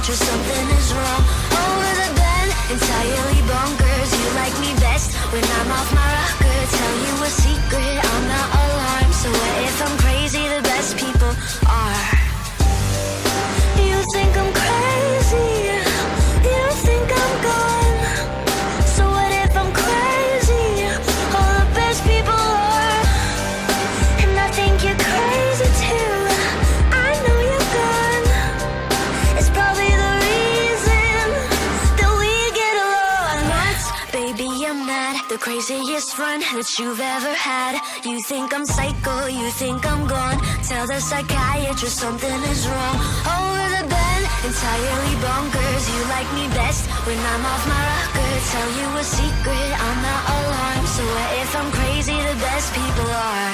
psychiatrist, something is wrong. Over the bed, entirely bonkers. You like me best when I'm off my rocker. Tell you a secret, I'm not alarmed. So what if I'm crazy? The best people are. You think I'm crazy, you think I'm gone. So what if I'm crazy? All the best people are. And I think you're crazy too. I know you're gone. It's probably the reason that we get along. Nuts, baby, I'm mad. The craziest run that you've ever had. You think I'm psycho, you think I'm gone. Tell the psychiatrist something is wrong. Over the bed, entirely bonkers. You like me best when I'm off my rocker. Tell you a secret, I'm not alarmed. So what if I'm crazy? The best people are.